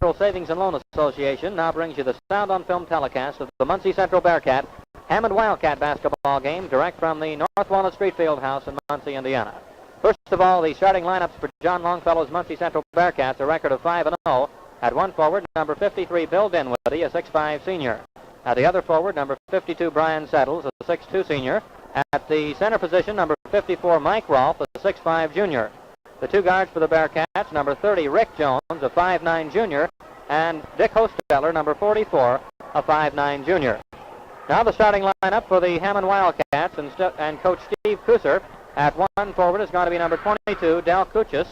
Central Savings and Loan Association now brings you the sound on film telecast of the Muncie Central Bearcat Hammond Wildcat basketball game direct from the North Walnut Street Fieldhouse in Muncie, Indiana. First of all, the starting lineups for John Longfellow's Muncie Central Bearcats, a record of 5-0. At one forward, number 53, Bill Dinwiddie, a 6'5 senior. At the other forward, number 52, Brian Settles, a 6'2 senior. At the center position, number 54, Mike Rolfe, a 6'5 junior. The two guards for the Bearcats, number 30, Rick Jones, a 5'9 junior, and Dick Hosteller, number 44, a 5'9 junior. Now the starting lineup for the Hammond Wildcats and Coach Steve Kusser. At one forward is going to be number 22, Del Kuchis.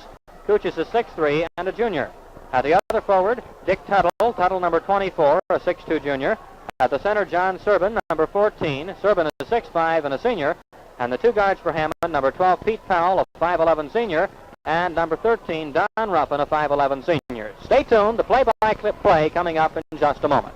Kuchis is 6'3 and a junior. At the other forward, Dick Tuttle. Tuttle number 24, a 6'2 junior. At the center, John Serban, number 14. Serban is 6'5 and a senior. And the two guards for Hammond, number 12, Pete Powell, a 5'11 senior. And number 13, Don Ruffin, a 5'11 senior. Stay tuned. The play-by-clip play coming up in just a moment.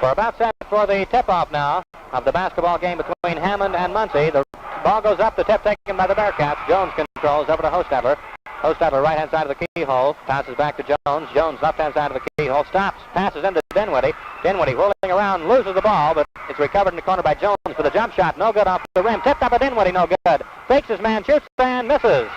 We're about set for the tip-off now of the basketball game between Hammond and Muncie. The ball goes up, the tip taken by the Bearcats. Jones controls over to Hosteller. Hosteller, right-hand side of the keyhole, passes back to Jones. Jones, left-hand side of the keyhole, stops, passes into Dinwiddie. Dinwiddie whirling around, loses the ball, but it's recovered in the corner by Jones for the jump shot. No good off the rim. Tipped up by Dinwiddie, no good. Fakes his man, shoots and misses.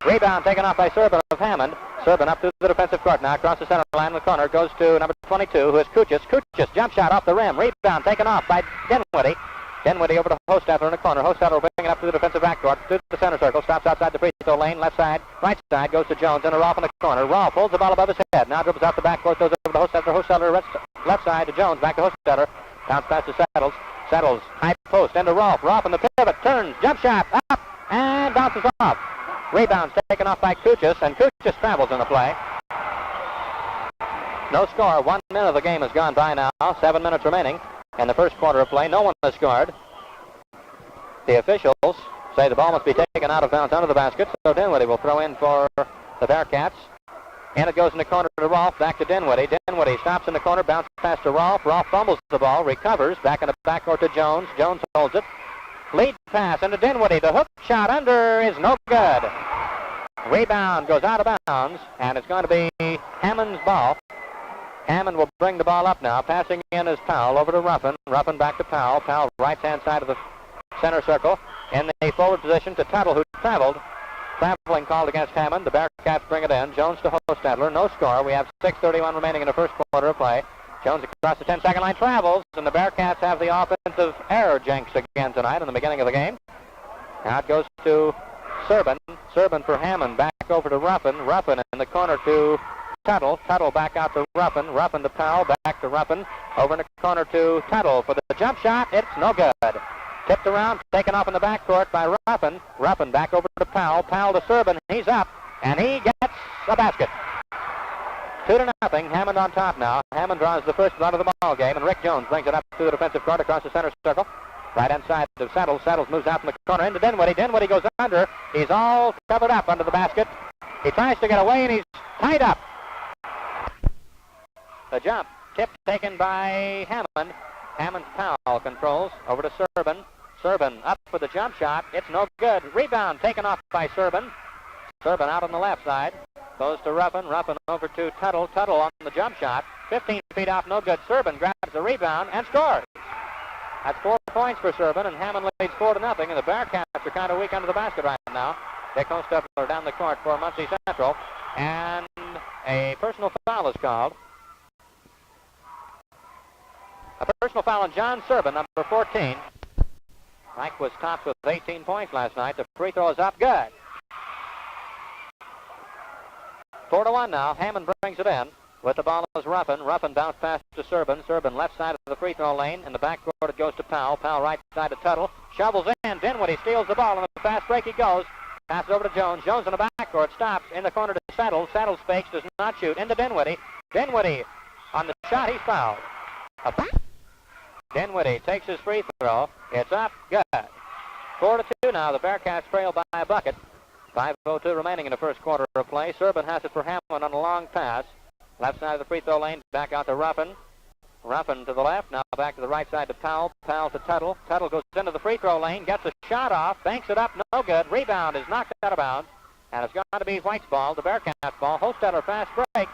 Rebound taken off by Serban of Hammond. Serban up to the defensive court now, across the center line in the corner, goes to number 22, who is Kuchis. Kuchis, jump shot off the rim. Rebound taken off by Dinwiddie. Dinwiddie over to Hosteller in the corner. Hosteller bringing it up to the defensive backcourt, to the center circle, stops outside the free throw lane, left side, right side, goes to Jones, and a Rolfe in the corner. Rolfe holds the ball above his head, now dribbles out the backcourt, goes over to Hosteller. Hosteller left side to Jones, back to Hosteller, bounce pass to Settles. Settles, high post, into Rolfe. Rolfe in the pivot, turns, jump shot, up, and bounces off. Rebounds taken off by Kuchis, and Kuchis travels in the play. No score. 1 minute of the game has gone by now. 7 minutes remaining in the first quarter of play. No one has scored. The officials say the ball must be taken out of bounds under the basket, so Dinwiddie will throw in for the Bearcats. And it goes in the corner to Rolfe, back to Dinwiddie. Dinwiddie stops in the corner, bounces pass to Rolfe. Rolfe fumbles the ball, recovers, back in the backcourt to Jones. Jones holds it. Lead pass into Dinwiddie. The hook shot under is no good. Rebound goes out of bounds, and it's going to be Hammond's ball. Hammond will bring the ball up now. Passing in is Powell over to Ruffin. Ruffin back to Powell. Powell right-hand side of the center circle. In the forward position to Tuttle, who traveled. Traveling called against Hammond. The Bearcats bring it in. Jones to Hosteller. No score. We have 6:31 remaining in the first quarter of play. Jones across the 10-second line travels, and the Bearcats have the offensive error jinx again tonight in the beginning of the game. Now it goes to Serban. Serban for Hammond. Back over to Ruffin. Ruffin in the corner to Tuttle. Tuttle back out to Ruffin. Ruffin to Powell. Back to Ruffin. Over in the corner to Tuttle for the jump shot. It's no good. Tipped around, taken off in the backcourt by Ruffin. Ruffin back over to Powell. Powell to Serban. He's up, and he gets a basket. 2-0. Hammond on top now. Hammond draws the first run of the ball game, and Rick Jones brings it up to the defensive court across the center circle. Right-hand side to Settles. Settles moves out from the corner into Dinwiddie. Dinwiddie goes under. He's all covered up under the basket. He tries to get away, and he's tied up. The jump. Tip taken by Hammond. Hammond's Powell controls over to Serban. Serban up for the jump shot. It's no good. Rebound taken off by Serban. Serban out on the left side. Goes to Ruffin. Ruffin over to Tuttle. Tuttle on the jump shot. 15 feet off, no good. Serban grabs the rebound and scores. That's 4 points for Serban, and Hammond leads 4-0, and the Bearcats are kind of weak under the basket right now. Dick Hosteller down the court for Muncie Central, and a personal foul is called. A personal foul on John Serban, number 14. Mike was topped with 18 points last night. The free throw is up. Good. 4-1 now. Hammond brings it in. With the ball is Ruffin. Ruffin bounce pass to Serban. Serban left side of the free throw lane. In the backcourt it goes to Powell. Powell right side to Tuttle. Shovels in. Dinwiddie steals the ball. On the fast break he goes. Passes over to Jones. Jones in the backcourt. Stops. In the corner to Settles. Settles fakes. Does not shoot. Into Dinwiddie. Dinwiddie on the shot. He's fouled. Dinwiddie takes his free throw. It's up. Good. 4-2 now. The Bearcats trail by a bucket. 5:02 remaining in the first quarter of play. Serban has it for Hammond on a long pass. Left side of the free throw lane. Back out to Ruffin. Ruffin to the left, now back to the right side to Powell. Powell to Tuttle. Tuttle goes into the free throw lane, gets a shot off, banks it up, no good. Rebound is knocked out of bounds, and it's going to be White's ball, the Bearcats ball. Hostetler fast break.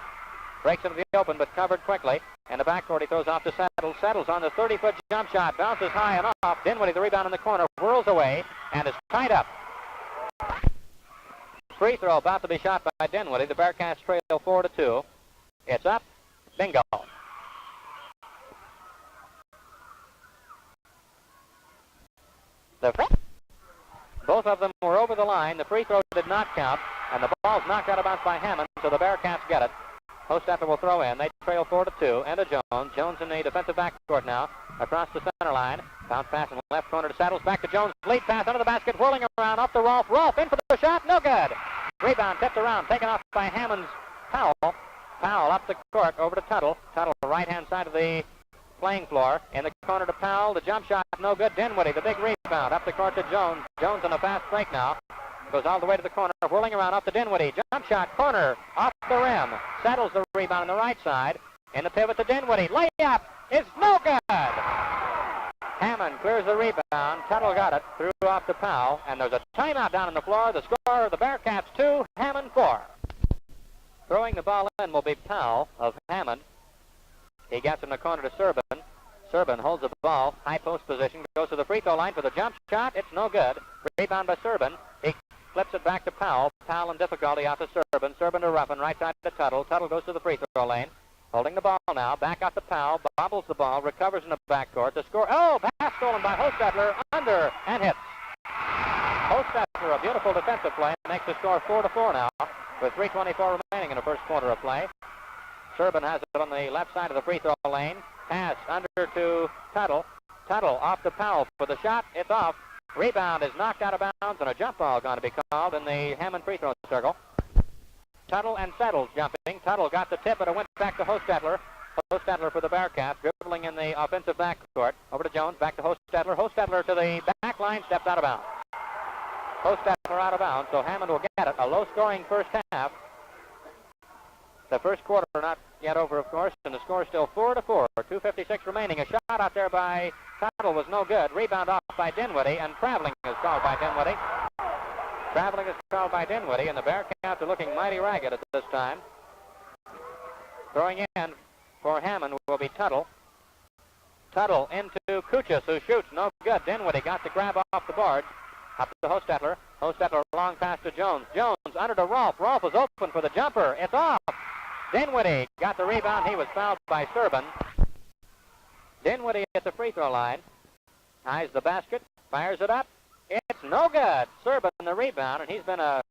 Breaks into the open, but covered quickly. In the backcourt, he throws off to Settles. Settles on the 30-foot jump shot. Bounces high and off. Dinwiddie, the rebound in the corner, whirls away and is tied up. Free throw about to be shot by Dinwiddie. The Bearcats trail 4-2. It's up. Bingo. Both of them were over the line. The free throw did not count, and the ball's knocked out of bounds by Hammond, so the Bearcats get it. Hostetler will throw in. They trail 4-2. And to Jones. Jones in the defensive backcourt now. Across the center line. Bounce pass in the left corner to Settles. Back to Jones. Lead pass under the basket. Whirling around off to Rolfe. Rolfe in for the shot. No good. Rebound tipped around. Taken off by Hammond's Powell. Powell up the court over to Tuttle. Tuttle right-hand side of the playing floor. In the corner to Powell. The jump shot no good. Dinwiddie, the big rebound. Up the court to Jones. Jones on a fast break now. Goes all the way to the corner, whirling around off to Dinwiddie. Jump shot, corner, off the rim. Settles the rebound on the right side. In the pivot to Dinwiddie. Layup is no good. Hammond clears the rebound. Tuttle got it, threw off to Powell, and there's a timeout down on the floor. The score of the Bearcats 2, Hammond 4. Throwing the ball in will be Powell of Hammond. He gets in the corner to Serban. Serban holds the ball, high post position, goes to the free throw line for the jump shot. It's no good. Rebound by Serban. He flips it back to Powell. Powell in difficulty off to Serban. Serban to Ruffin, right side to Tuttle. Tuttle goes to the free throw lane. Holding the ball now. Back out to Powell. Bobbles the ball. Recovers in the backcourt. The score. Oh, pass stolen by Hostetler. Under and hits. Hostetler, a beautiful defensive play. Makes the score 4-4 now with 3:24 remaining in the first quarter of play. Serban has it on the left side of the free throw lane. Pass under to Tuttle. Tuttle off to Powell for the shot. It's off. Rebound is knocked out of bounds, and a jump ball going to be called in the Hammond free throw circle. Tuttle and Settles jumping. Tuttle got the tip, but it went back to Hostetler. Hostetler for the Bearcats, dribbling in the offensive backcourt. Over to Jones, back to Hostetler. Hostetler to the back line, steps out of bounds. Hostetler out of bounds, so Hammond will get it. A low-scoring first half. The first quarter not yet over, of course, and the score still 4-4. 2:56 remaining. A shot out there by Tuttle was no good. Rebound off by Dinwiddie, and traveling is called by Dinwiddie. Traveling is called by Dinwiddie, and the Bearcats are looking mighty ragged at this time. Throwing in for Hammond will be Tuttle. Tuttle into Kuchis, who shoots no good. Dinwiddie got the grab off the board. Up to Hostetler. Hostetler long pass to Jones. Jones under to Rolfe. Rolfe is open for the jumper. It's off. Dinwiddie got the rebound. He was fouled by Serban. Dinwiddie at the free throw line. Eyes the basket. Fires it up. It's no good. Serban the rebound, and he's been a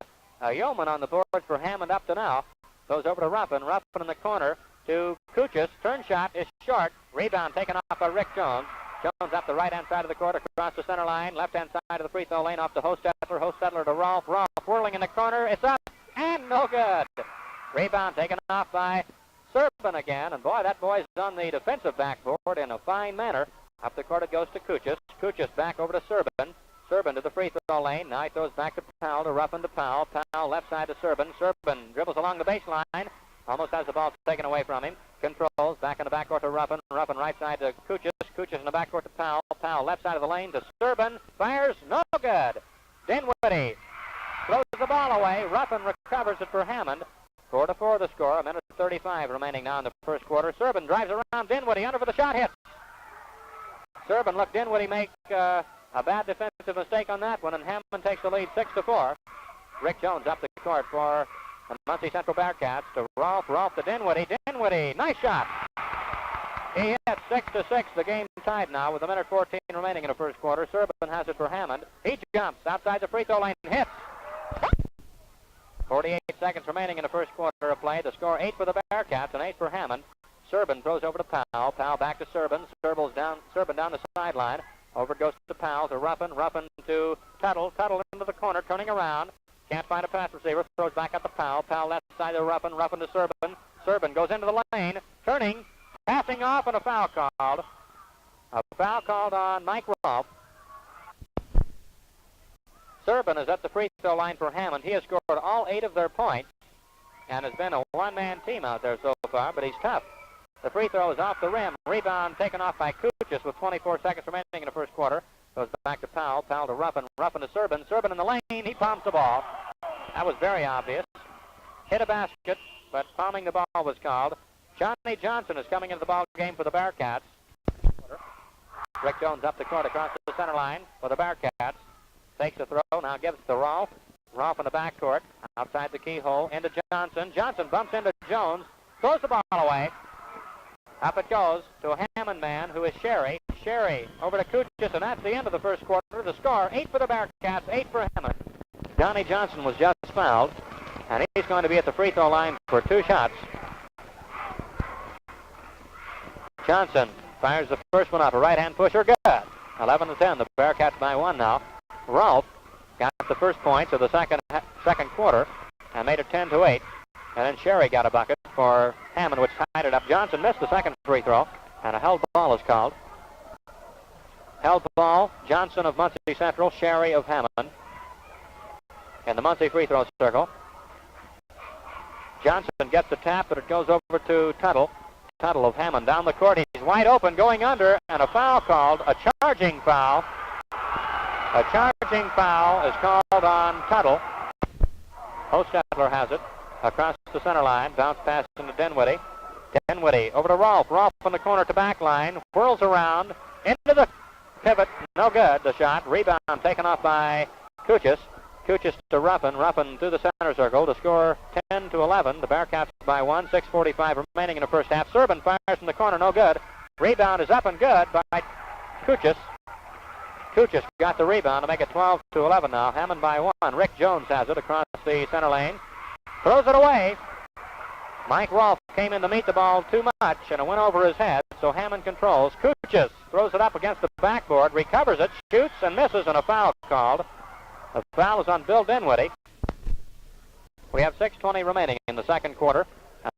yeoman on the board for Hammond up to now. Goes over to Ruffin. Ruffin in the corner to Kuchis. Turn shot is short. Rebound taken off by Rick Jones. Jones up the right-hand side of the court across the center line. Left-hand side of the free throw lane off to Hostetler. Hostetler to Rolfe. Rolfe whirling in the corner. It's up and no good. Rebound taken off by Serban again. And boy, that boy's on the defensive backboard in a fine manner. Up the court it goes to Kuchis. Kuchis back over to Serban. Serban to the free throw lane. Now he throws back to Powell, to Ruffin to Powell. Powell left side to Serban. Serban dribbles along the baseline. Almost has the ball taken away from him. Controls. Back in the backcourt to Ruffin. Ruffin right side to Kuchis. Kuchis in the backcourt to Powell. Powell left side of the lane to Serban. Fires. No good. Dinwiddie throws the ball away. Ruffin recovers it for Hammond. 4-4 the score. 1:35 remaining now in the first quarter. Serban drives around Dinwiddie. Under for the shot. Hits. Serban looked Dinwiddie make a bad defensive mistake on that one, and Hammond takes the lead 6-4. Rick Jones up the court for the Muncie Central Bearcats to Rolfe. Rolfe to Dinwiddie. Dinwiddie, nice shot. He hits 6-6. The game tied now with 1:14 remaining in the first quarter. Serban has it for Hammond. He jumps outside the free throw line and hits. 48 seconds remaining in the first quarter of play. The score 8 for the Bearcats and 8 for Hammond. Serban throws over to Powell. Powell back to Serban. Serban down the sideline. Over it goes to Powell, to Ruffin. Ruffin to Tuttle. Tuttle into the corner, turning around. Can't find a pass receiver. Throws back up to Powell. Powell left side to Ruffin. Ruffin to Serban. Serban goes into the lane. Turning. Passing off, and a foul called. A foul called on Mike Rolfe. Serban is at the free throw line for Hammond. He has scored all 8 of their points and has been a one-man team out there so far, but he's tough. The free throw is off the rim. Rebound taken off by Kuchis with 24 seconds remaining in the first quarter. Goes back to Powell. Powell to Ruffin. Ruffin to Serban. Serban in the lane. He palms the ball. That was very obvious. Hit a basket, but palming the ball was called. Johnny Johnson is coming into the ball game for the Bearcats. Rick Jones up the court across the center line for the Bearcats. Takes the throw. Now gives it to Rolfe. Rolfe in the backcourt. Outside the keyhole. Into Johnson. Johnson bumps into Jones. Throws the ball away. Up it goes to a Hammond man who is Sherry. Sherry over to Kuchis, and that's the end of the first quarter. The score, 8 for the Bearcats, 8 for Hammond. Johnny Johnson was just fouled, and he's going to be at the free throw line for 2 shots. Johnson fires the first one up, a right-hand pusher, good. 11-10, the Bearcats by 1 now. Rolfe got the first points of the second quarter and made it 10-8. And then Sherry got a bucket for Hammond, which tied it up. Johnson missed the second free throw, and a held ball is called. Held ball, Johnson of Muncie Central, Sherry of Hammond. In the Muncie free throw circle. Johnson gets the tap, but it goes over to Tuttle. Tuttle of Hammond down the court. He's wide open, going under, and a foul called, a charging foul. A charging foul is called on Tuttle. Hostetler has it. Across the center line, bounce pass into Dinwiddie. Dinwiddie over to Rolfe. Rolfe from the corner to back line. Whirls around into the pivot. No good, the shot. Rebound taken off by Kuchis. Kuchis to Ruffin. Ruffin through the center circle to score 10-11. The Bearcats by 1. 6:45 remaining in the first half. Serban fires from the corner. No good. Rebound is up and good by Kuchis. Kuchis got the rebound to make it 12-11 now. Hammond by 1. Rick Jones has it across the center lane. Throws it away. Mike Rolfe came in to meet the ball too much, and it went over his head, so Hammond controls. Kuchis throws it up against the backboard, recovers it, shoots, and misses, and a foul called. The foul is on Bill Dinwiddie. We have 6:20 remaining in the second quarter,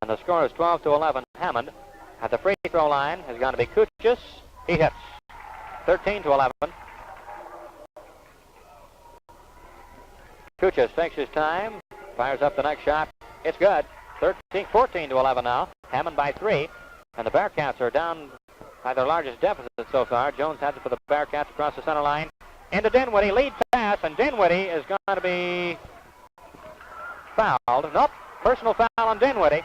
and the score is 12-11. Hammond at the free throw line is going to be Kuchis. He hits. 13-11. Kuchis takes his time. Fires up the next shot. It's good. 14-11 now. Hammond by 3. And the Bearcats are down by their largest deficit so far. Jones has it for the Bearcats across the center line. Into Dinwiddie. Lead pass. And Dinwiddie is going to be fouled. Nope. Personal foul on Dinwiddie.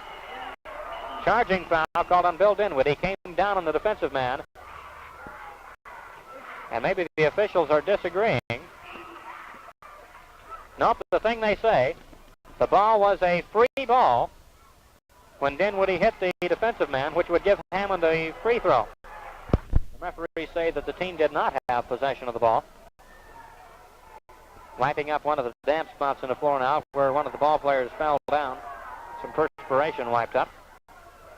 Charging foul called on Bill Dinwiddie. Came down on the defensive man. And maybe the officials are disagreeing. Nope. The thing they say, the ball was a free ball when Dinwiddie hit the defensive man, which would give Hammond a free throw. The referees say that the team did not have possession of the ball. Wiping up one of the damp spots in the floor now where one of the ball players fell down. Some perspiration wiped up.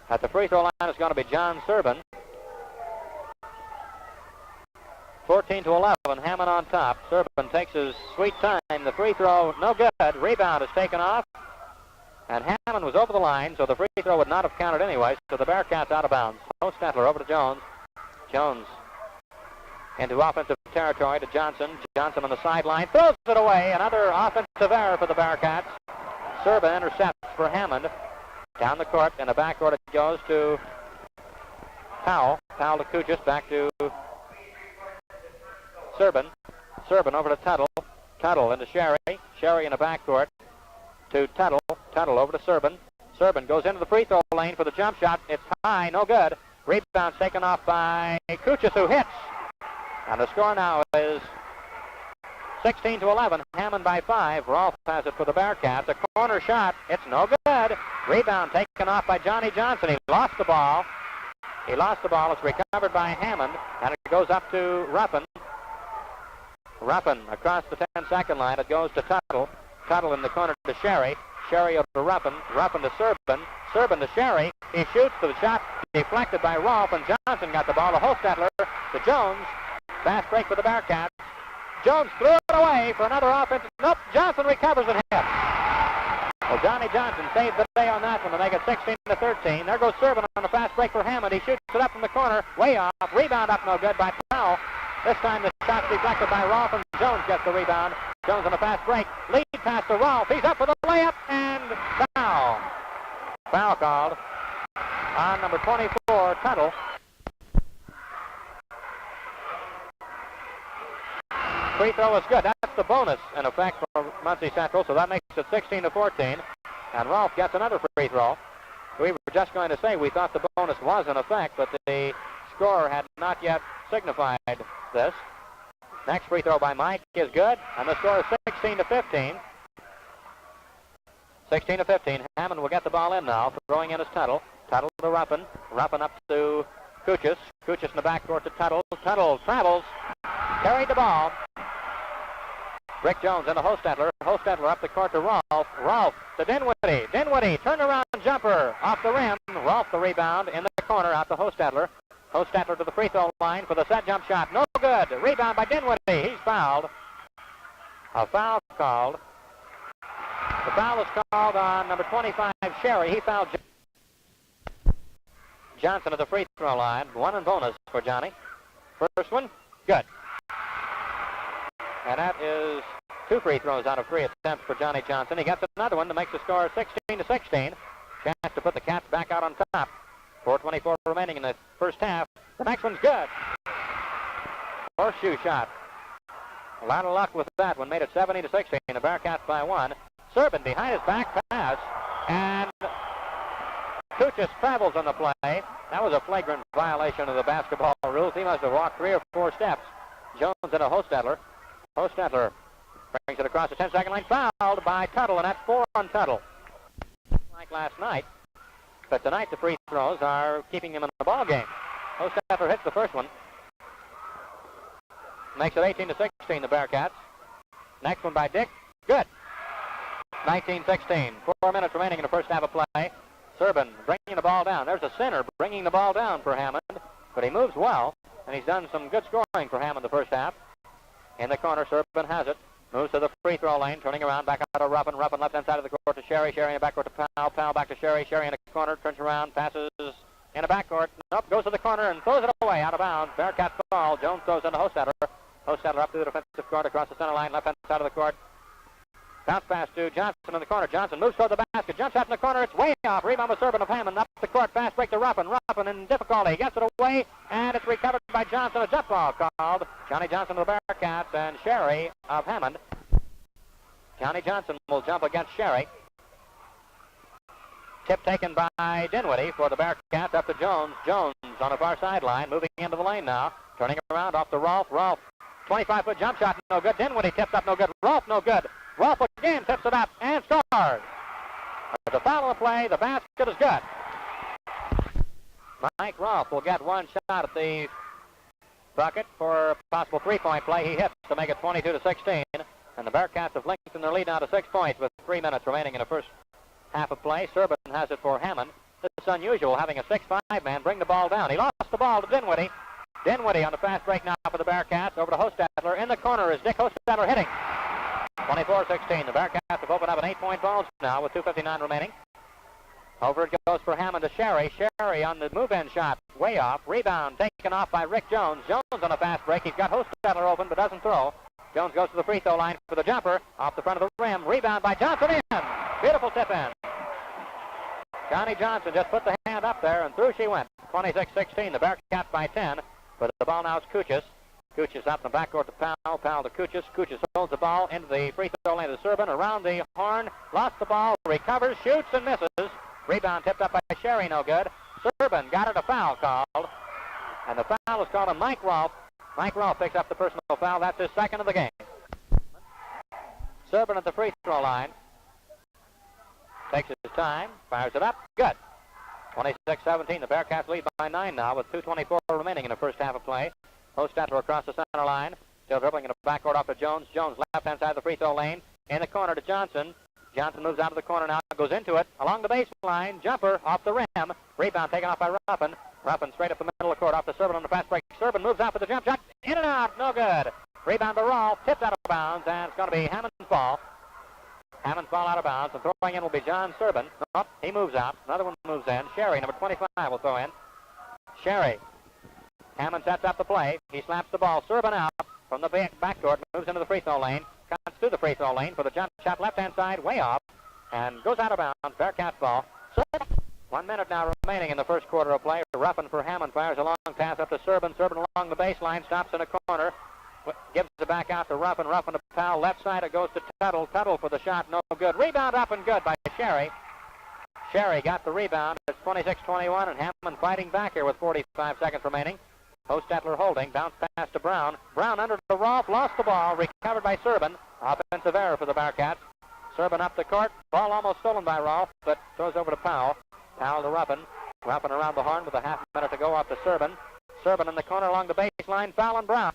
At the free throw line is going to be John Serban. 14-11, Hammond on top. Serban takes his sweet time. The free throw, no good. Rebound is taken off. And Hammond was over the line, so the free throw would not have counted anyway. So the Bearcats out of bounds. Hostetler over to Jones. Jones into offensive territory to Johnson. Johnson on the sideline. Throws it away. Another offensive error for the Bearcats. Serban intercepts for Hammond. Down the court. In the backcourt it goes to Powell. Powell to Kuchis. Back to Serban. Serban over to Tuttle. Tuttle into Sherry. Sherry in the backcourt to Tuttle. Tuttle over to Serban. Serban goes into the free throw lane for the jump shot. It's high, no good. Rebound taken off by Kuchis, who hits. And the score now is 16-11. Hammond by 5. Rolfe has it for the Bearcats. A corner shot. It's no good. Rebound taken off by Johnny Johnson. He lost the ball. It's recovered by Hammond. And it goes up to Ruffin. Ruffin across the 10-second line. It goes to Tuttle. Tuttle in the corner to Sherry. Sherry over to Ruffin. Ruffin to Serban. Serban to Sherry. He shoots. The shot deflected by Rolfe, and Johnson got the ball to Hostetler. To Jones. Fast break for the Bearcats. Jones threw it away for another offense. Nope. Johnson recovers and hits. Well, Johnny Johnson saved the day on that one to make it 16-13. There goes Serban on the fast break for Hammond. He shoots it up from the corner. Way off. Rebound up no good by Powell. This time the shot's deflected by Rolfe, and Jones gets the rebound. Jones on a fast break. Lead pass to Rolfe. He's up for the layup, and foul. Foul called on number 24, for Tuttle. Free throw is good. That's the bonus, in effect, for Muncie Central, so that makes it 16-14. And Rolfe gets another free throw. We were just going to say we thought the bonus was in effect, but the score had not yet signified this. Next free throw by Mike is good, and the score is 16-15. 16-15. Hammond will get the ball in now. Throwing in is Tuttle. Tuttle to Ruffin. Ruffin up to Kuchis. Kuchis in the backcourt to Tuttle. Tuttle travels. Carried the ball. Rick Jones into Hostetler. Hostetler up the court to Rolfe. Rolfe to Dinwiddie. Dinwiddie, turnaround jumper off the rim. Rolfe the rebound in the corner out to Hostetler. Hostetler to the free throw line for the set jump shot. No good. Rebound by Dinwiddie. He's fouled. A foul called. The foul is called on number 25, Sherry. He fouled Johnson at the free throw line. One and bonus for Johnny. First one, good. And that is 2 free throws out of 3 attempts for Johnny Johnson. He gets another one to make the score 16-16. Chance to put the Cats back out on top. 4:24 remaining in the first half. The next one's good. Horseshoe shot. A lot of luck with that one. Made it 70-16. The Bearcats by 1. Serban behind his back pass. And Kuchis travels on the play. That was a flagrant violation of the basketball rules. He must have walked 3 or 4 steps. Jones into Hostetler. Hostetler brings it across the 10-second line. Fouled by Tuttle, and that's 4 on Tuttle. Like last night. But tonight the free throws are keeping him in the ball game. Hostetler hits the first one. Makes it 18-16, the Bearcats. Next one by Dick. Good. 19-16. 4 minutes remaining in the first half of play. Serban bringing the ball down. There's a center bringing the ball down for Hammond. But he moves well, and he's done some good scoring for Hammond the first half. In the corner, Serban has it. Moves to the free throw lane, turning around, back out to Ruffin. Ruffin left-hand side of the court to Sherry. Sherry in the backcourt to Powell. Powell back to Sherry. Sherry in the corner, turns around, passes in the backcourt. Nope, goes to the corner and throws it away, out of bounds. Bearcats ball. Jones throws into Hostetler. Hostetler up to the defensive court, across the center line, left-hand side of the court. Bounce pass to Johnson in the corner. Johnson moves toward the basket. Jumps out in the corner. It's way off. Rebound with Serban of Hammond. Up the court. Fast break to Ruffin. Ruffin in difficulty. Gets it away. And it's recovered by Johnson. A jump ball called. Johnny Johnson of the Bearcats and Sherry of Hammond. Johnny Johnson will jump against Sherry. Tip taken by Dinwiddie for the Bearcats up to Jones. Jones on the far sideline. Moving into the lane now. Turning around off to Rolfe. Rolfe. 25-foot jump shot. No good. Dinwiddie tipped up. No good. Rolfe no good. Rolfe again tips it up and scores. There's a foul on the play. The basket is good. Mike Rolfe will get one shot at the bucket for a possible three-point play. He hits to make it 22-16. And the Bearcats have lengthened their lead now to 6 points with 3 minutes remaining in the first half of play. Serban has it for Hammond. It's unusual having a 6'5" man bring the ball down. He lost the ball to Dinwiddie. Dinwiddie on the fast break now for the Bearcats. Over to Hostetler. In the corner is Dick Hostetler hitting. 24-16. The Bearcats have opened up an 8-point ball now with 2:59 remaining. Over it goes for Hammond to Sherry. Sherry on the move-in shot. Way off. Rebound taken off by Rick Jones. Jones on a fast break. He's got Hostetler open but doesn't throw. Jones goes to the free throw line for the jumper. Off the front of the rim. Rebound by Johnson in. Beautiful tip in. Johnny Johnson just put the hand up there and through she went. 26-16. The Bearcats by 10. But the ball now is Kuchis. Kuchis out in the backcourt to Powell. Powell to Kuchis. Kuchis holds the ball into the free throw lane to Serban. Around the horn. Lost the ball. Recovers. Shoots and misses. Rebound tipped up by Sherry. No good. Serban got it. A foul called. And the foul is called on Mike Rolfe. Mike Rolfe picks up the personal foul. That's his second of the game. Serban at the free throw line. Takes his time. Fires it up. Good. 26-17. The Bearcats lead by 9 now with 2:24 remaining in the first half of play. Hostetler across the center line. Still dribbling in the backcourt off to Jones. Jones left-hand side of the free throw lane. In the corner to Johnson. Johnson moves out of the corner now. Goes into it. Along the baseline. Jumper off the rim. Rebound taken off by Ruffin. Ruffin straight up the middle of the court off to Serban on the fast break. Serban moves out for the jump shot. In and out. No good. Rebound to Rolfe. Tipped out of bounds. And it's going to be Hammond's ball. Hammond's ball out of bounds. And throwing in will be John Serban. Oh, he moves out. Another one moves in. Sherry, number 25, will throw in. Sherry. Hammond sets up the play. He slaps the ball. Serban out from the backcourt. Moves into the free throw lane. Cuts through the free throw lane for the jump shot left-hand side. Way off. And goes out of bounds. Bearcats ball. Serban 1 minute now remaining in the first quarter of play. Ruffin for Hammond fires a long pass up to Serban. Serban along the baseline, stops in a corner, gives it back out to Ruffin. Ruffin to Powell. Left side it goes to Tuttle. Tuttle for the shot, no good. Rebound up and good by Sherry. Sherry got the rebound. It's 26-21, and Hammond fighting back here with 45 seconds remaining. Hostetler holding. Bounce pass to Brown. Brown under the Rolfe. Lost the ball. Recovered by Serban. Offensive error for the Bearcats. Serban up the court. Ball almost stolen by Rolfe, but throws over to Powell. Powell to Ruffin. Ruffin around the horn with a half minute to go off to Serban. Serban in the corner along the baseline. Foul on Brown.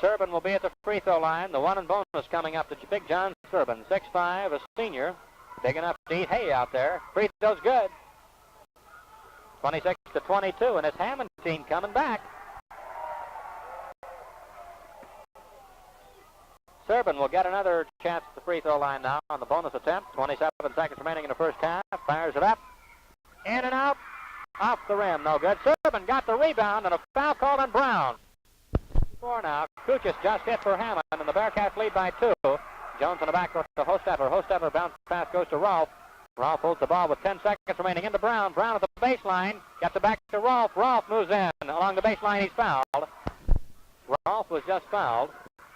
Serban will be at the free throw line. The one and bonus coming up to Big John Serban. 6'5", a senior. Big enough to eat hay out there. Free throw's good. 26-22, and it's Hammond team coming back. Serban will get another chance at the free throw line now on the bonus attempt. 27 seconds remaining in the first half. Fires it up. In and out. Off the rim. No good. Serban got the rebound, and a foul called on Brown. 4 now. Kuchis just hit for Hammond, and the Bearcats lead by 2. Jones in the backcourt to Hostetler. Hostetler bounce pass goes to Rolfe. Rolfe holds the ball with 10 seconds remaining into Brown. Brown at the baseline. Gets it back to Rolfe. Rolfe moves in. Along the baseline, he's fouled. Rolfe was just fouled.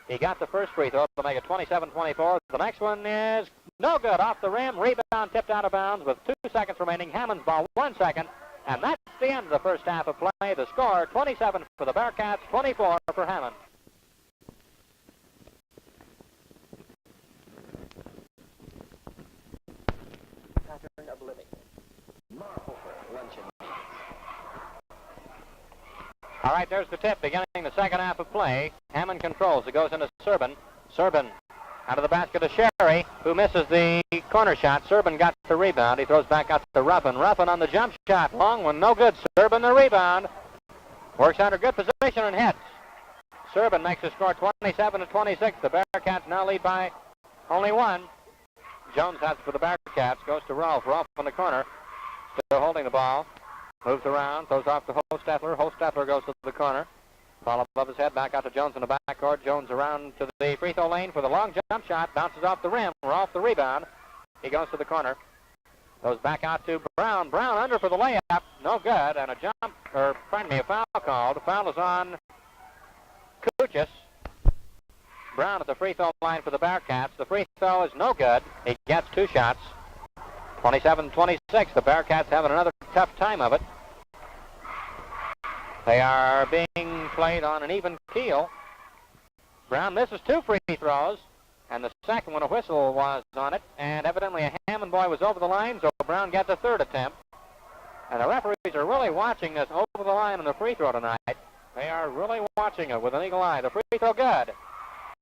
He got the first free throw to make it 27-24. The next one is no good. Off the rim. Rebound tipped out of bounds with 2 seconds remaining. Hammond's ball 1 second. And that's the end of the first half of play. The score, 27 for the Bearcats, 24 for Hammond. Pattern of living. Marhofer luncheon. All right, there's the tip beginning the second half of play. Hammond controls. It goes into Serban. Serban out of the basket to Sherry, who misses the corner shot. Serban got the rebound. He throws back out to Ruffin. Ruffin on the jump shot. Long one, no good. Serban the rebound. Works under good position and hits. Serban makes the score 27-26. The Bearcats now lead by only 1. Jones has it for the Bearcats. Goes to Rolfe. Rolfe in the corner. Still holding the ball. Moves around, throws off to Hostetler. Hostetler goes to the corner. Ball above his head, back out to Jones in the backcourt. Jones around to the free throw lane for the long jump shot. Bounces off the rim. We're off the rebound. He goes to the corner. Goes back out to Brown. Brown under for the layup. No good. And a foul called. The foul is on Kuchis. Brown at the free throw line for the Bearcats. The free throw is no good. He gets 2 shots. 27-26. The Bearcats having another tough time of it. They are being played on an even keel. Brown misses 2 free throws, and the second one, a whistle was on it, and evidently a Hammond boy was over the line, so Brown got the 3rd attempt. And the referees are really watching this over the line on the free throw tonight. They are really watching it with an eagle eye. The free throw good.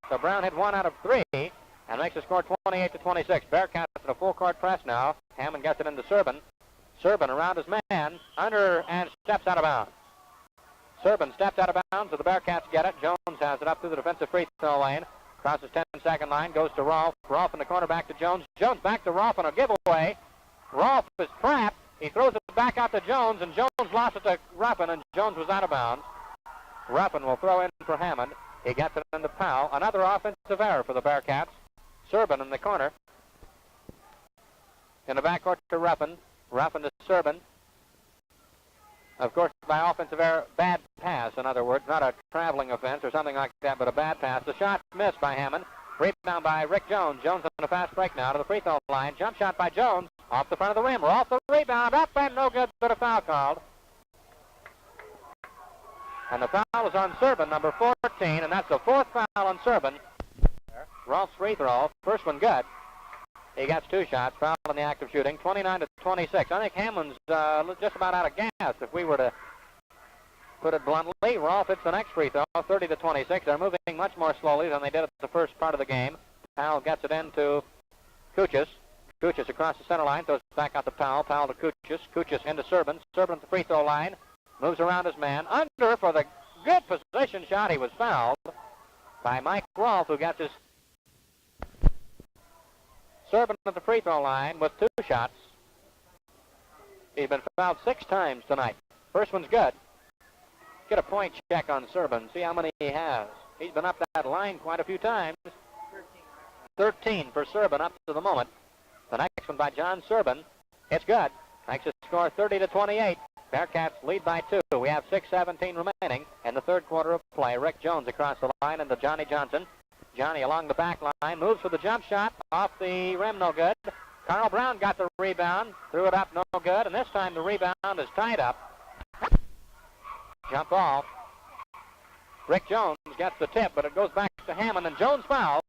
So Brown hit 1 out of 3 and makes the score 28-26. Bearcats in a full court press now. Hammond gets it into Serban. Serban around his man, under and steps out of bounds. Serban steps out of bounds, so the Bearcats get it. Jones has it up through the defensive free throw lane. Crosses 10-second line, goes to Rolfe. Rolfe in the corner, back to Jones. Jones back to Rolfe on a giveaway. Rolfe is trapped. He throws it back out to Jones, and Jones lost it to Ruffin, and Jones was out of bounds. Ruffin will throw in for Hammond. He gets it into Powell. Another offensive error for the Bearcats. Serban in the corner. In the backcourt to Ruffin. Ruffin to Serban. Of course, by offensive error, bad pass, in other words, not a traveling offense or something like that, but a bad pass. The shot missed by Hammond. Rebound by Rick Jones. Jones on a fast break now to the free throw line. Jump shot by Jones. Off the front of the rim. We're off the rebound. Up and no good, but a foul called. And the foul is on Serban, number 14, and that's the 4th foul on Serban. Rolfe's free throw. First one good. He gets 2 shots. Foul in the act of shooting. 29-26. I think Hammond's just about out of gas, if we were to put it bluntly. Rolfe hits the next free throw. 30-26. They're moving much more slowly than they did at the first part of the game. Powell gets it into Kuchis. Kuchis across the center line. Throws back out to Powell. Powell to Kuchis. Kuchis into Serban. Serban at the free throw line. Moves around his man. Under for the good position shot. He was fouled by Mike Rolfe, who gets his Serban at the free throw line with 2 shots. He's been fouled 6 times tonight. First one's good. Get a point check on Serban. See how many he has. He's been up that line quite a few times. 13 for Serban up to the moment. The next one by John Serban. It's good. Makes the score 30-28. Bearcats lead by 2. We have 6:17 remaining in the third quarter of play. Rick Jones across the line into Johnny Johnson. Johnny along the back line, moves for the jump shot, off the rim, no good. Carl Brown got the rebound, threw it up, no good, and this time the rebound is tied up. Jump ball. Rick Jones gets the tip, but it goes back to Hammond, and Jones fouls.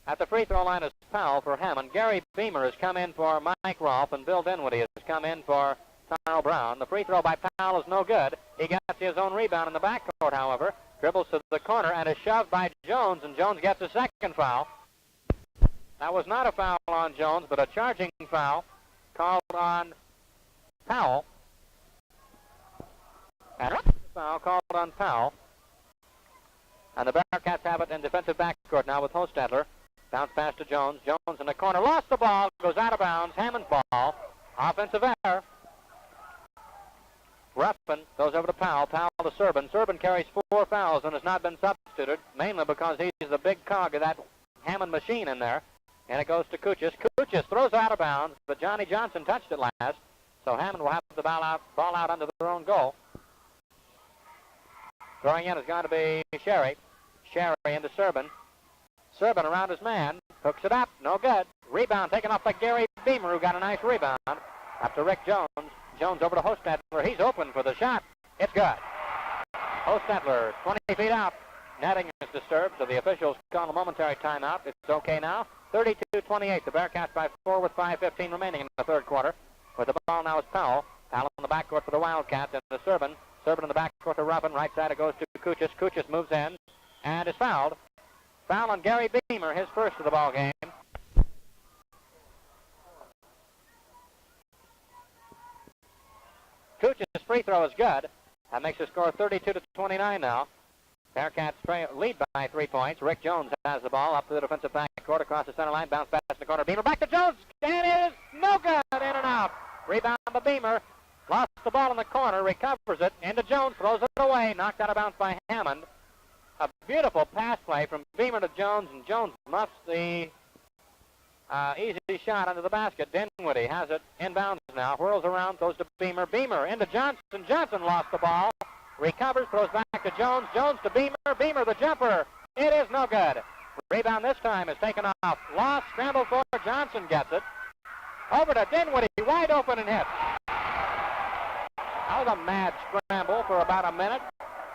At the free throw line is foul for Hammond. Gary Beamer has come in for Mike Rolfe, and Bill Dinwiddie has come in for Carl Brown. The free throw by Powell is no good. He gets his own rebound in the backcourt, however. Dribbles to the corner and is shoved by Jones, and Jones gets a second foul. That was not a foul on Jones, but a charging foul called on Powell. And a foul called on Powell. And the Bearcats have it in defensive backcourt now with Hostetler. Bounce pass to Jones. Jones in the corner. Lost the ball. Goes out of bounds. Hammond's ball. Offensive error. Ruffin goes over to Powell. Powell to Serban. Serban carries 4 fouls and has not been substituted, mainly because he's the big cog of that Hammond machine in there. And it goes to Kuchis. Kuchis throws out of bounds, but Johnny Johnson touched it last. So Hammond will have the ball out under their own goal. Throwing in is going to be Sherry. Sherry into Serban. Serban around his man. Hooks it up. No good. Rebound taken off by Gary Beamer, who got a nice rebound. Up to Rick Jones. Jones over to Hostetler. He's open for the shot. It's good. Hostetler, 20 feet out. Netting is disturbed, so the officials call a momentary timeout. It's okay now. 32-28. The Bearcats by 4 with 5:15 remaining in the third quarter. With the ball now is Powell. Powell in the backcourt for the Wildcats and the Serban. Serban in the backcourt to Ruffin. Right side it goes to Kuchis. Kuchis moves in and is fouled. Foul on Gary Beamer, his first of the ball game. Kuchis' free throw is good. That makes the score 32-29 now. Bearcats lead by 3 points. Rick Jones has the ball up to the defensive backcourt across the center line. Bounce pass in the corner. Beamer back to Jones. And it is no good. In and out. Rebound by Beamer. Lost the ball in the corner. Recovers it. Into Jones. Throws it away. Knocked out of bounds by Hammond. A beautiful pass play from Beamer to Jones. And Jones muffs the easy shot under the basket. Dinwiddie has it inbounds now. Whirls around. Goes to Beamer. Beamer into Johnson. Johnson lost the ball. Recovers, throws back to Jones. Jones to Beamer. Beamer the jumper. It is no good. Rebound this time is taken off. Lost, scramble for Johnson gets it. Over to Dinwiddie, wide open and hits. That was a mad scramble for about a minute.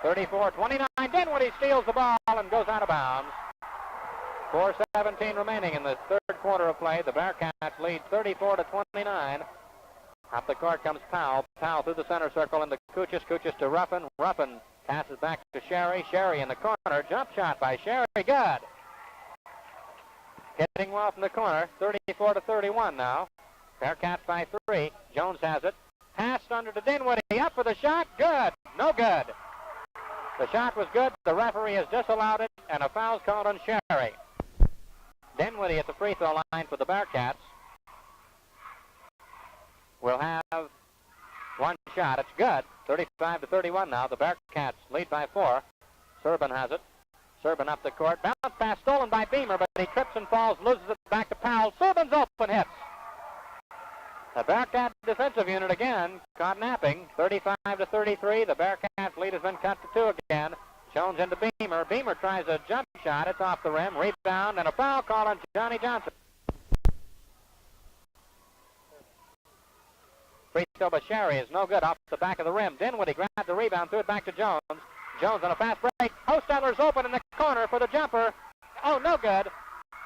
34-29. Dinwiddie steals the ball and goes out of bounds. 4:17 remaining in the third quarter of play. The Bearcats lead 34-29. Up the court comes Powell. Powell through the center circle into Kuchis. Kuchis to Ruffin. Ruffin passes back to Sherry. Sherry in the corner. Jump shot by Sherry. Good. Hitting well from the corner. 34-31 now. Bearcats by 3. Jones has it. Passed under to Dinwiddie. Up for the shot. Good. No good. The shot was good. The referee has disallowed it, and a foul's called on Sherry. Dinwiddie at the free throw line for the Bearcats. Will have one shot. It's good. 35-31 now. The Bearcats lead by 4. Serban has it. Serban up the court. Bounce pass stolen by Beamer, but he trips and falls, loses it back to Powell. Serban's open hits. The Bearcat defensive unit again caught napping. 35-33. The Bearcats lead has been cut to 2 again. Jones into Beamer. Beamer tries a jump shot. It's off the rim. Rebound and a foul call on Johnny Johnson. Free throw by Sherry is no good off the back of the rim. Dinwiddie grabbed the rebound, threw it back to Jones. Jones on a fast break. Hostetler's open in the corner for the jumper. Oh, no good.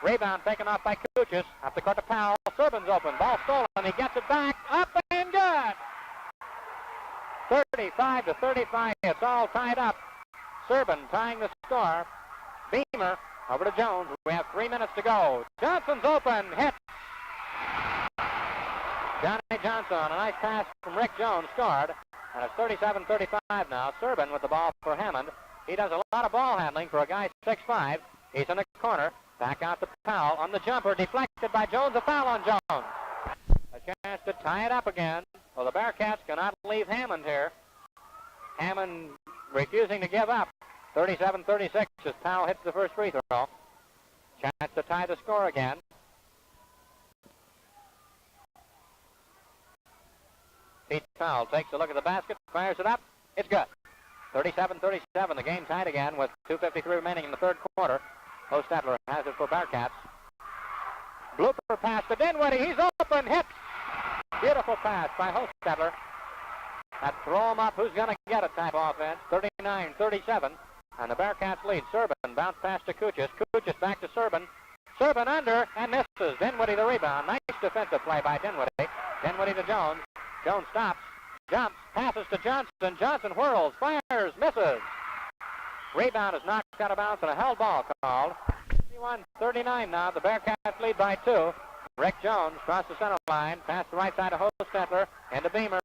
Rebound taken off by Kuchis. Up the court to Powell. Serban's open. Ball stolen. He gets it back. Up and good. 35-35. It's all tied up. Serban tying the score. Beamer over to Jones. We have 3 minutes to go. Johnson's open. Hit. Johnny Johnson, a nice pass from Rick Jones, scored. And it's 37-35 now. Serban with the ball for Hammond. He does a lot of ball handling for a guy 6'5". He's in the corner. Back out to Powell on the jumper. Deflected by Jones. A foul on Jones. A chance to tie it up again. Well, the Bearcats cannot leave Hammond here. Hammond refusing to give up. 37-36 as Powell hits the first free throw. Chance to tie the score again. Pete Powell takes a look at the basket, fires it up. It's good. 37-37. The game tied again with 2:53 remaining in the third quarter. Hostetler has it for Bearcats. Blooper pass to Dinwiddie. He's open. Hits. Beautiful pass by Hostetler. That throw him up. Who's going to get it type offense. 39-37. And the Bearcats lead. Serban bounce pass to Kuchis. Kuchis back to Serban. Serban under and misses. Dinwiddie the rebound. Nice defensive play by Dinwiddie. Dinwiddie to Jones. Jones stops. Jumps. Passes to Johnson. Johnson whirls. Fires. Misses. Rebound is knocked out of bounds and a held ball called. 31-39 now. The Bearcats lead by 2. Rick Jones across the center line. Pass the right side to Hostetler. Into Beamer.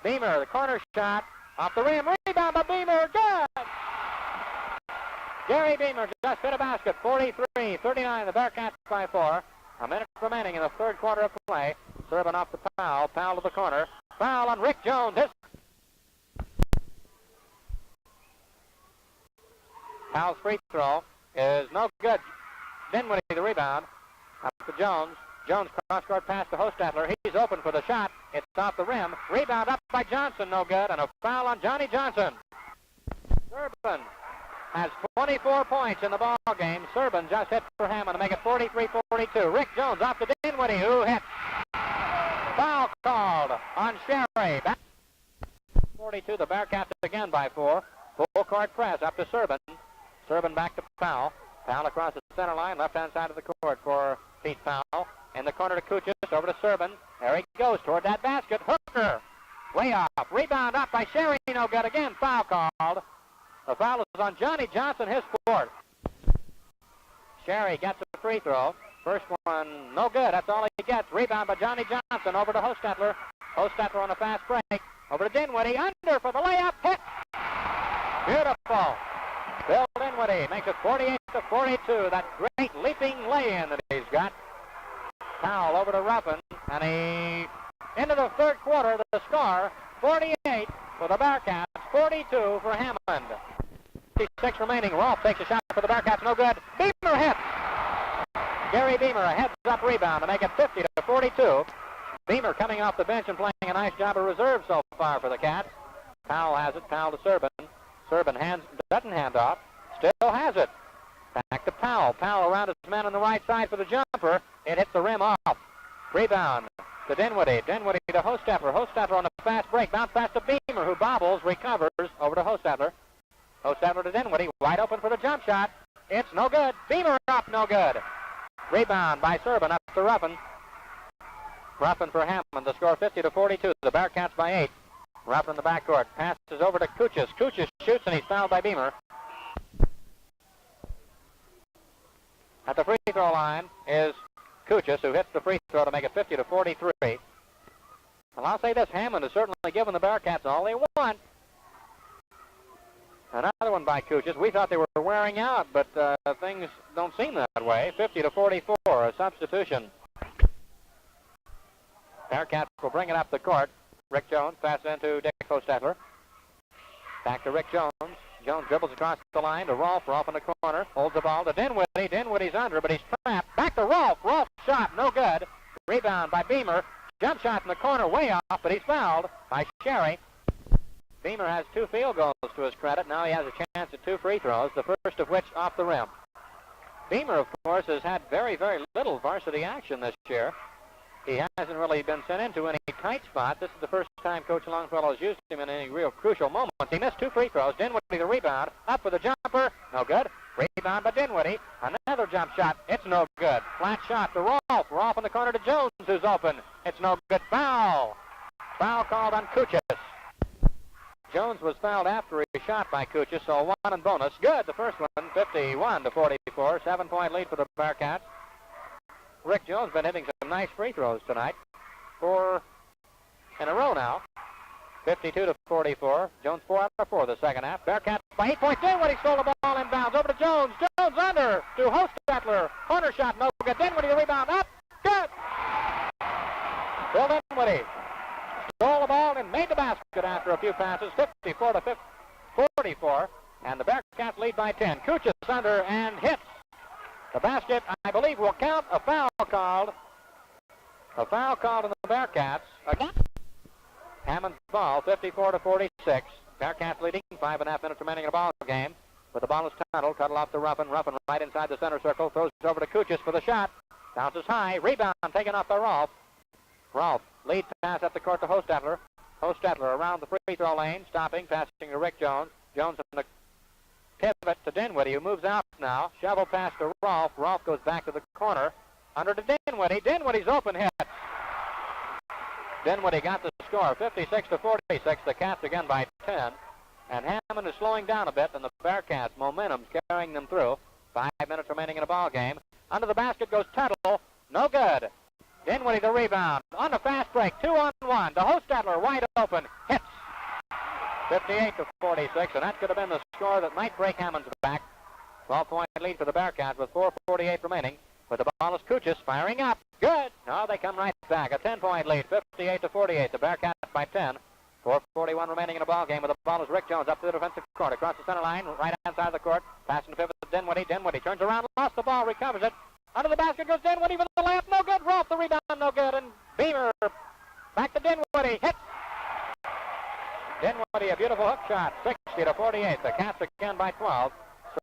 Beamer, the corner shot. Off the rim. Rebound by Beamer. Good! Gary Beamer just hit a basket. 43-39. The Bearcats by 4. A minute remaining in the third quarter of play. Serban off the Powell. Powell to the corner. Foul on Rick Jones. His Powell's free throw is no good. Dinwiddie the rebound. Up to Jones. Jones cross-court pass to Hostetler. He's open for the shot. It's off the rim. Rebound up by Johnson. No good. And a foul on Johnny Johnson. Serban has 24 points in the ball game. Serban just hit for Hammond to make it 43-42. Rick Jones off to Dinwiddie, who hits. Foul called on Sherry. Back 42. The Bearcats again by 4. Full court press up to Serban. Serban back to Powell. Powell across the center line, left-hand side of the court for Pete Powell. In the corner to Kuchis, over to Serban. There he goes toward that basket. Hooker, way off. Rebound up by Sherry, no good again. Foul called. The foul is on Johnny Johnson, his fourth. Sherry gets a free throw. First one, no good. That's all he gets. Rebound by Johnny Johnson over to Hostetler. Hostetler on a fast break. Over to Dinwiddie. Under for the layup. Hit. Beautiful. Bill Dinwiddie makes it 48-42. That great leaping lay-in that he's got. Powell over to Ruffin. And he, into the third quarter, the score, 48 for the Bearcats, 42 for Hammond. 56 remaining. Rolfe takes a shot for the Bearcats. No good. Beamer hits. Gary Beamer, a heads-up rebound to make it 50-42. Beamer coming off the bench and playing a nice job of reserve so far for the Cats. Powell has it. Powell to Serban. Serban doesn't hand off. Still has it. Back to Powell. Powell around his man on the right side for the jumper. It hits the rim off. Rebound to Dinwiddie. Dinwiddie to Hostetler. Hostetler on a fast break. Bounce pass to Beamer, who bobbles, recovers. Over to Hostetler. Hostetler to Dinwiddie. Wide open for the jump shot. It's no good. Beamer up, no good. Rebound by Serban up to Ruffin. Ruffin for Hammond. The score 50-42. The Bearcats by 8. Ruffin in the backcourt. Passes over to Kuchis. Kuchis shoots and he's fouled by Beamer. At the free throw line is Kuchis, who hits the free throw to make it 50-43. And I'll say this, Hammond has certainly given the Bearcats all they want. Another one by Kuchis. We thought they were wearing out, but things don't seem that way. 50-44, a substitution. Bearcats will bring it up the court. Rick Jones passes into Dick Hostetler. Back to Rick Jones. Jones dribbles across the line to Rolfe. Rolfe in the corner. Holds the ball to Dinwiddie. Dinwiddie's under, but he's trapped. Back to Rolfe. Rolfe shot, no good. Rebound by Beamer. Jump shot in the corner, way off, but he's fouled by Sherry. Beamer has 2 field goals to his credit. Now he has a chance at 2 free throws, the first of which off the rim. Beamer, of course, has had very, very little varsity action this year. He hasn't really been sent into any tight spots. This is the first time Coach Longfellow has used him in any real crucial moments. He missed 2 free throws. Dinwiddie the rebound. Up for the jumper. No good. Rebound by Dinwiddie. Another jump shot. It's no good. Flat shot to Rolfe. Rolfe in the corner to Jones, who's open. It's no good. Foul. Foul called on Kuchis. Jones was fouled after he shot by Kuchis, so 1 and bonus. Good, the first one, 51-44. 7-point lead for the Bearcats. Rick Jones been hitting some nice free throws tonight. 4 in a row now. 52-44. Jones 4 out of 4 the second half. Bearcats by 8 points in when he stole the ball inbounds. Over to Jones. Jones under to Hostetler. Corner shot, no good. Dinwiddie the rebound. Up. Good. Bill Dinwiddie stole the ball and made the basket after a few passes. 54-44. And the Bearcats lead by 10. Kuchis under and hits. The basket, I believe, will count. A foul called. A foul called on the Bearcats. Hammond's ball, 54-46. Bearcats leading, 5.5 minutes remaining in a ball game. But the ball is Tuttle. Tuttle off to Ruffin. Ruffin right inside the center circle. Throws it over to Kuchis for the shot. Bounces high. Rebound taken off by Rolfe. Rolfe, lead pass up the court to Hostetler. Hostetler around the free throw lane. Stopping, passing to Rick Jones. Jones in the pivot to Dinwiddie, who moves out now. Shovel pass to Rolfe. Rolfe goes back to the corner. Under to Dinwiddie. Dinwiddie's open hit. Dinwiddie got the score, 56-46. The Cats again by 10. And Hammond is slowing down a bit, and the Bearcats' momentum's carrying them through. 5 minutes remaining in a ball game. Under the basket goes Tuttle. No good. Dinwiddie the rebound. On the fast break. 2-on-1 to Hostetler. Wide open. Hits. 58-46, and that could have been the score that might break Hammond's back. 12-point lead for the Bearcats with 4:48 remaining. But the ball is Kuchis firing up. Good. No, they come right back. A 10-point lead. 58-48. The Bearcats by 10. 4:41 remaining in a ball game, with the ball is Rick Jones up to the defensive court, across the center line, right-hand side of the court, passing to pivot to Dinwiddie. Dinwiddie turns around, lost the ball, recovers it. Under the basket goes Dinwiddie for the layup, no good. Rolfe the rebound, no good, and Beamer back to Dinwiddie, hits. Dinwiddie, a beautiful hook shot, 60-48. The Cats again by 12.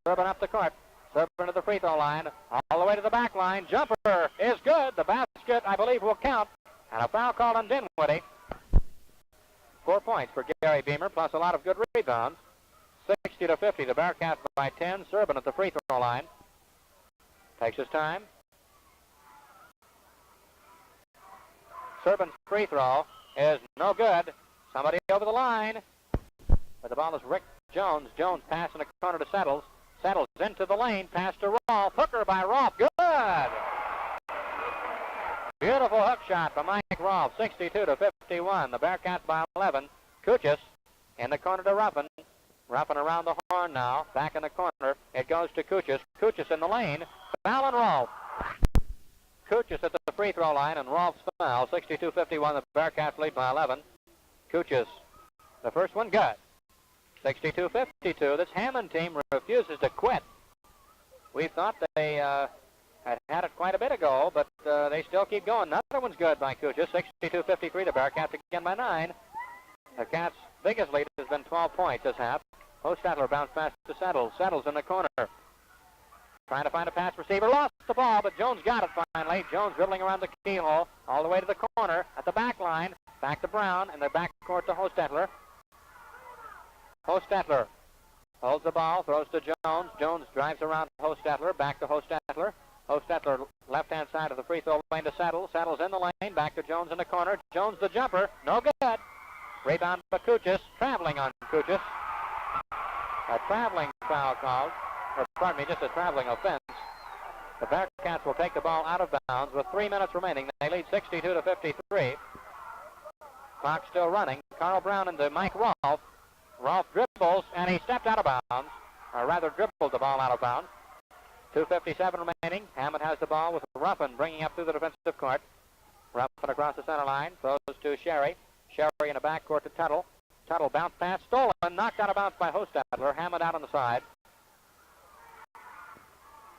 Serban up the court, Serban to the free throw line, all the way to the back line. Jumper is good. The basket, I believe, will count, and a foul called on Dinwiddie. 4 points for Gary Beamer, plus a lot of good rebounds. 60-50, the Bearcats by 10. Serban at the free throw line. Takes his time. Serban's free throw is no good. Somebody over the line. But the ball is Rick Jones. Jones passing the corner to Settles. Settles into the lane. Pass to Rolfe. Hooker by Rolfe. Good! Beautiful hook shot by Mike Rolfe, 62-51. The Bearcats by 11. Kuchis in the corner to Ruffin. Ruffin around the horn now, back in the corner. It goes to Kuchis. Kuchis in the lane. Foul on Rolfe. Kuchis at the free throw line, and Rolfe's foul, 62-51. The Bearcats lead by 11. Kuchis, the first one, good. 62-52. This Hammond team refuses to quit. We thought they had it quite a bit ago, but they still keep going. Another one's good by Kuchis, 62-53. The Bearcats again by 9. The Cats' biggest lead has been 12 points this half. Hostetler bounced pass to Settles. Settles in the corner. Trying to find a pass receiver. Lost the ball, but Jones got it finally. Jones dribbling around the keyhole all the way to the corner at the back line. Back to Brown, and the back court to Hostetler. Hostetler holds the ball, throws to Jones. Jones drives around Hostetler, back to Hostetler. Hostetler, left-hand side of the free throw lane to Settles. Settles in the lane, back to Jones in the corner. Jones the jumper, no good. Rebound by Kuchis, traveling on Kuchis. A traveling foul called, or pardon me, just a traveling offense. The Bearcats will take the ball out of bounds with 3 minutes remaining. They lead 62-53. Clock still running. Carl Brown into Mike Rolfe. Rolfe dribbles, and he stepped out of bounds, or rather dribbled the ball out of bounds. 2:57 remaining. Hammond has the ball with Ruffin bringing up through the defensive court. Ruffin across the center line, throws to Sherry. Sherry in the backcourt to Tuttle. Tuttle bounce pass, stolen, knocked out of bounds by Hostetler. Hammond out on the side.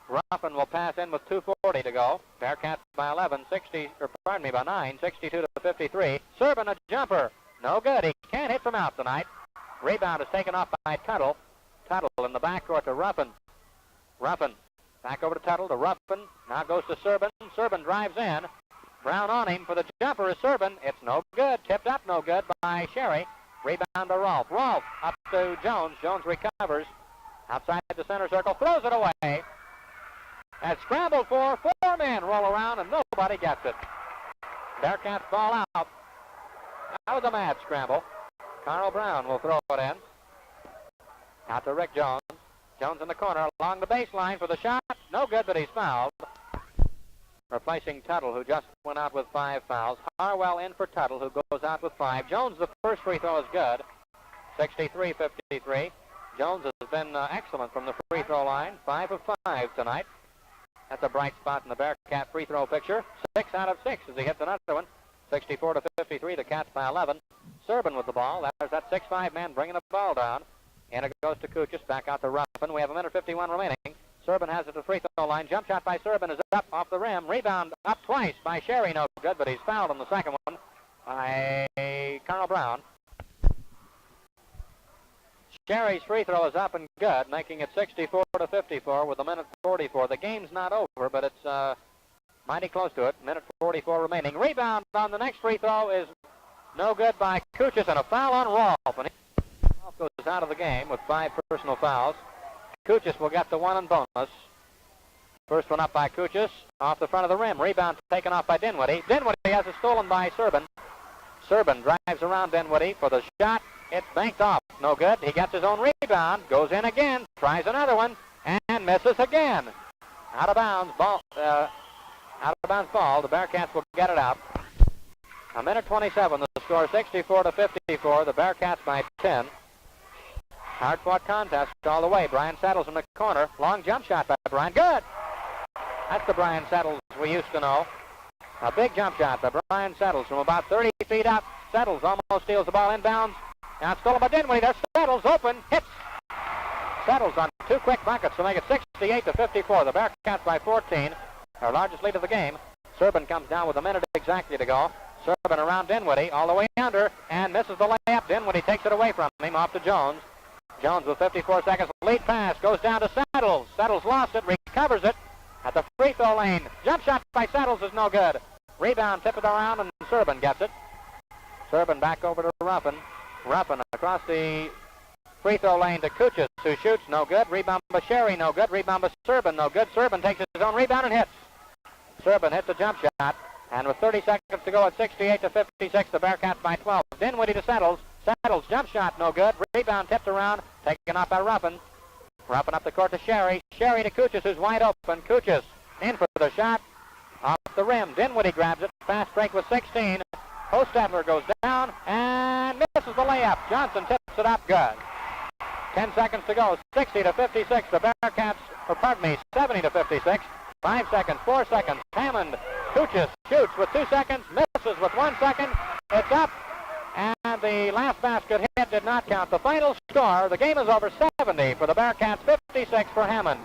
Ruffin will pass in with 2:40 to go. Bearcats by 11, by 9, 62-53. Serban a jumper, no good. He can't hit from out tonight. Rebound is taken off by Tuttle. Tuttle in the backcourt to Ruffin. Ruffin back over to Tuttle to Ruffin. Now goes to Serban. Serban drives in. Brown on him for the jumper is Serban. It's no good. Tipped up, no good by Sherry. Rebound by Rolfe. Rolfe up to Jones. Jones recovers. Outside the center circle. Throws it away. And scrambled for. 4 men roll around and nobody gets it. Bearcats ball out. That was a mad scramble. Carl Brown will throw it in. Out to Rick Jones. Jones in the corner along the baseline for the shot. No good, but he's fouled. Replacing Tuttle, who just went out with 5 fouls. Harwell in for Tuttle, who goes out with 5. Jones, the first free throw is good. 63-53. Jones has been excellent from the free throw line. 5 of 5 tonight. That's a bright spot in the Bearcat free throw picture. 6 out of 6 as he hits another one. 64-53, the Cats by 11. Serban with the ball. There's that 6'5" man bringing the ball down. And it goes to Kuchis, back out to Ruffin. We have 1:51 remaining. Serban has it at the free throw line. Jump shot by Serban is up off the rim. Rebound up twice by Sherry. No good, but he's fouled on the second one. by Colonel Brown. Sherry's free throw is up and good, making it 64-54 with a minute 44. The game's not over, but it's mighty close to it. Minute 44 remaining. Rebound on the next free throw is no good by Kuchis, and a foul on Rolf. And Rolf goes out of the game with 5 personal fouls. Kuchis will get the one and bonus. First one up by Kuchis, off the front of the rim. Rebound taken off by Dinwiddie. Dinwiddie has it stolen by Serban. Serban drives around Dinwiddie for the shot. It's banked off. No good. He gets his own rebound. Goes in again. Tries another one. And misses again. Out of bounds ball. Out of bounds ball. The Bearcats will get it out. A minute 27. The score 64-54. The Bearcats by 10. Hard-fought contest all the way. Brian Saddles in the corner. Long jump shot by Brian. Good. That's the Brian Saddles we used to know. A big jump shot by Brian Saddles from about 30 feet up. Saddles almost steals the ball inbounds. Now it's stolen by Dinwiddie. There's Saddles open. Hits. Saddles on 2 quick buckets to make it 68-54. The Bearcats by 14. Our largest lead of the game. Serban comes down with a minute exactly to go. Serban around Dinwiddie all the way under and misses the layup. Dinwiddie takes it away from him off to Jones. Jones with 54 seconds. Lead pass goes down to Saddles. Saddles lost it. Recovers it at the free throw lane. Jump shot by Saddles is no good. Rebound, tip it around, and Serban gets it. Serban back over to Ruffin. Ruffin across the free throw lane to Kuchis, who shoots, no good. Rebound by Sherry, no good. Rebound by Serban, no good. Serban takes his own rebound and hits. Serban hits a jump shot, and with 30 seconds to go at 68-56, the Bearcats by 12. Dinwiddie to Saddles. Saddles jump shot, no good. Rebound tipped around, taken off by Ruffin. Ruffin up the court to Sherry. Sherry to Kuchis, who's wide open. Kuchis in for the shot. Off the rim. Dinwiddie grabs it. Fast break with 16. Hostetler goes down and misses the layup. Johnson tips it up good. 10 seconds to go. 60-56. The Bearcats, 70-56. 5 seconds, 4 seconds. Hammond, Kuchis shoots with 2 seconds, misses with 1 second. It's up, and the last basket hit did not count. The final score, the game is over 70 for the Bearcats, 56 for Hammond.